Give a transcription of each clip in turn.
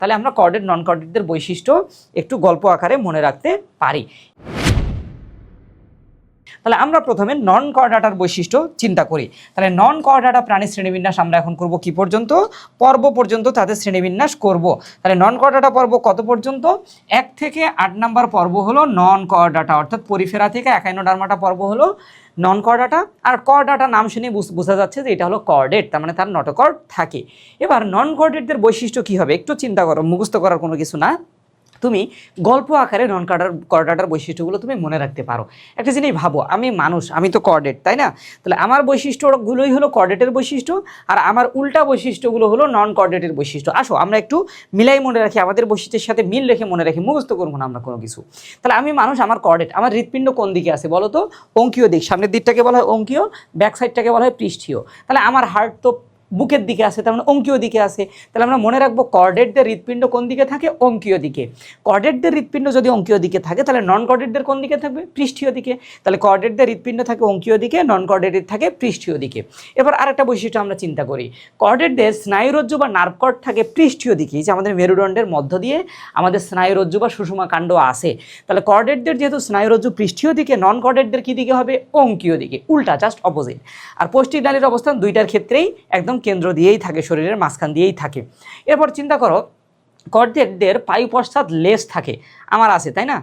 তাহলে আমরা কর্ডেট নন কর্ডেটদের বৈশিষ্ট্য একটু গল্প আকারে মনে রাখতে পারি। তাহলে আমরা প্রথমে নন কর্ডাটার বৈশিষ্ট্য চিন্তা করি। তাহলে নন কর্ডাটা প্রাণীর শ্রেণীবিন্যাস আমরা এখন করব কি পর্যন্ত, পর্ব পর্যন্ত তাদের শ্রেণীবিন্যাস করব। তাহলে নন কর্ডাটা পর্ব কত পর্যন্ত, 1 থেকে 8 নাম্বার পর্ব হলো নন কর্ডাটা, অর্থাৎ পরিফেরা থেকে একাইনোডার্মাটা পর্ব হলো নন কর্ডাটা। আর কর্ডাটা নাম শুনে বোঝা যাচ্ছে যে এটা হলো কর্ডেট, তার মানে তার নটোকর্ড থাকে। এবার নন কর্ডেটদের বৈশিষ্ট্য কি হবে একটু চিন্তা করো, মুখস্থ করার কোনো কিছু না, তুমি গল্প আকারে নন কর্ডাটার বৈশিষ্ট্যগুলো তুমি মনে রাখতে পারো। একটা জিনিস ভাবো, আমি মানুষ, আমি তো কর্ডেট, তাই না? তাহলে আমার বৈশিষ্ট্যগুলোই হলো কর্ডেটের বৈশিষ্ট্য, আর আমার উল্টা বৈশিষ্ট্যগুলো হলো নন কর্ডেটের বৈশিষ্ট্য। আসো আমরা একটু মিলাই মনে রাখি, আমাদের বৈশিষ্ট্যের সাথে মিল রেখে মনে রাখি, মুখস্থ করবো না আমরা কোনো কিছু। তাহলে আমি মানুষ, আমার কর্ডেট, আমার হৃৎপিণ্ড কোন দিকে আছে বলো তো? অঙ্কীয় দিক। সামনের দিকটাকে বলা হয় অঙ্কীয়, ব্যাক সাইডটাকে বলা হয় পৃষ্ঠীয়। তাহলে আমার হার্ট তো বুকের দিকে আছে, তার মানে অঙ্কীয় দিকে আছে। তাহলে আমরা মনে রাখবো কর্ডেটদের হৃৎপিণ্ড কোন দিকে থাকে? অঙ্কীয় দিকে। কর্ডেটদের হৃৎপিণ্ড যদি অঙ্কীয় দিকে থাকে তাহলে নন কর্ডেটদের কোন দিকে থাকবে? পৃষ্ঠীয় দিকে। তাহলে কর্ডেটদের হৃৎপিণ্ড থাকে অঙ্কীয় দিকে, নন কর্ডেটের থাকে পৃষ্ঠীয় দিকে। এবার আরেকটা বৈশিষ্ট্য আমরা চিন্তা করি, কর্ডেটদের স্নায়ুরজ্জু বা নার্ভ কর্ড থাকে পৃষ্ঠীয় দিকে, যে আমাদের মেরুদণ্ডের মধ্য দিয়ে আমাদের স্নায়ুরজ্জু বা সুষুমা কাণ্ড আসে। তাহলে কর্ডেটদের যেহেতু স্নায়ুরজ্জু পৃষ্ঠীয় দিকে, নন কর্ডেটদের কি দিকে হবে? অঙ্কীয় দিকে, উল্টা, জাস্ট অপোজিট। আর পৌষ্টিক নালীর অবস্থান দুইটার ক্ষেত্রেই একদম কেন্দ্র দিয়েই থাকে, শরীরের মাঝখান দিয়েই থাকে। এরপর চিন্তা করো, কর্ডেটদের পায়ু পশ্চাৎ লেজ থাকে, আমার আছে তাই না?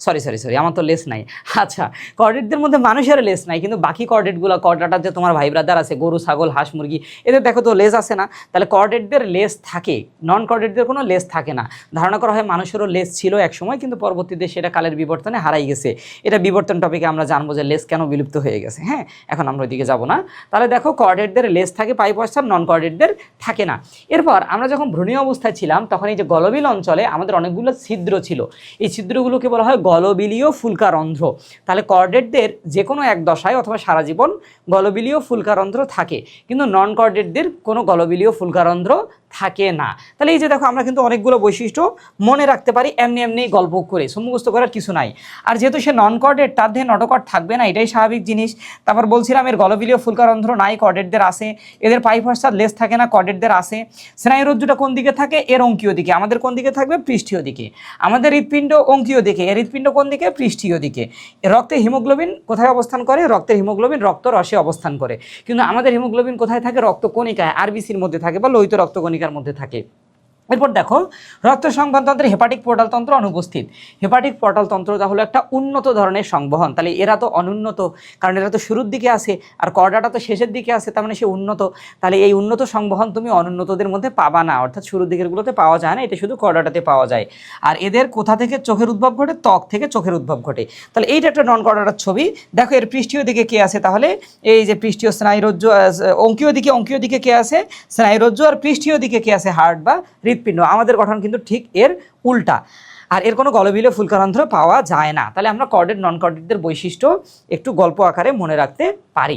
সরি আমার তো লেস নাই। আচ্ছা, কর্ডেটদের মধ্যে মানুষের লেস নাই, কিন্তু বাকি কর্ডেটগুলো, কর্ডাটার যে তোমার ভাই ব্রাদার আছে, গরু, ছাগল, হাঁস, মুরগি, এদের দেখো তো লেজ আছে না? তাহলে কর্ডেটদের লেস থাকে, নন কর্ডেটদের কোনো লেস থাকে না। ধারণা করা হয় মানুষেরও লেস ছিল এক সময়, কিন্তু পরবর্তীতে সেটা কালের বিবর্তনে হারাই গেছে। এটা বিবর্তন টপিকে আমরা জানবো যে লেস কেন বিলুপ্ত হয়ে গেছে। হ্যাঁ, এখন আমরা ওইদিকে যাবো না। তাহলে দেখো কর্ডেটদের লেস থাকে পায়ু পশ্চাৎ, নন কর্ডেটদের থাকে না। এরপর আমরা যখন ভ্রূণীয় অবস্থায় ছিলাম তখন এই যে গলবিল অঞ্চলে আমাদের অনেকগুলো ছিদ্র ছিল, এই ছিদ্রগুলোকে বলা হয় গলবিলীয় ফুলকারন্ধ্র। তাহলে কর্ডেটদের যে কোনো এক দশায় অথবা সারা জীবন গলবিলীয় ফুলকারন্ধ্র থাকে, কিন্তু নন কর্ডেটদের কোনো গলবিলীয় ফুলকারন্ধ্র থাকে না। তাহলে এই যে দেখো আমরা কিন্তু অনেকগুলো বৈশিষ্ট্য মনে রাখতে পারি এমনি গল্প করে, মুখস্থ করার কিছু নাই। আর যেহেতু সে নন কর্ডেট, তার দেহে নটোকর্ড থাকবে না, এটাই স্বাভাবিক জিনিস। তারপর বলছিলাম এর গলবিলীয় ফুলকারন্ধ্র নাই, কর্ডেটদের আছে। এদের পায়ু পশ্চাৎ লেজ থাকে না, কর্ডেটদের আছে। স্নায়ুরজ্জুটা কোন দিকে থাকে? এর অঙ্কীয় দিকে। আমাদের কোন দিকে থাকবে? পৃষ্ঠীয় দিকে। আমাদের হৃৎপিণ্ড অঙ্কীয় দিকে, এর হৃৎপিণ্ড কোন দিকে? পৃষ্ঠীয় দিকে। রক্তে হিমোগ্লোবিন কোথায় অবস্থান করে? রক্তের হিমোগ্লোবিন রক্তরসে অবস্থান করে। কিন্তু আমাদের হিমোগ্লোবিন কোথায় থাকে? রক্তকণিকায়, আরবিসির মধ্যে থাকে বা লোহিত রক্তকণিকার মধ্যে থাকে। এরপর দেখো রক্ত সংবহনতন্ত্রে হেপাটিক পোর্টাল তন্ত্র অনুপস্থিত। হেপাটিক পোর্টাল তন্ত্রটা হলো একটা উন্নত ধরনের সংবহন। তাহলে এরা তো অনুন্নত, কারণ এরা তো শুরুর দিকে আছে, আর কর্ডাটা তো শেষের দিকে আছে, তার মানে সে উন্নত। তাহলে এই উন্নত সংবহন তুমি অনুন্নতদের মধ্যে পাবা না, অর্থাৎ শুরুর দিকেরগুলোতে পাওয়া যায় না, এটা শুধু কর্ডাটাতে পাওয়া যায়। আর এদের কোথা থেকে চোখের উদ্ভব ঘটে? ত্বক থেকে চোখের উদ্ভব ঘটে। তাহলে এইটা একটা নন কর্ডাটার ছবি। দেখো এর পৃষ্ঠীয় দিকে কে আছে? তাহলে এই যে পৃষ্ঠীয় স্নায়ুরজ্জু, অঙ্কীয় দিকে কে আছে? স্নায়ুরজ্জু। আর পৃষ্ঠীয় দিকে কে আছে? হার্ট বা হৃৎপিণ্ড। আমাদের গঠন কিন্তু ঠিক এর উল্টা। আর এর কোনো গলবিলীয় ফুলকারন্ধ্র পাওয়া যায় না। তাহলে আমরা কর্ডেট নন কর্ডেটদের বৈশিষ্ট্য একটু গল্প আকারে মনে রাখতে পারি।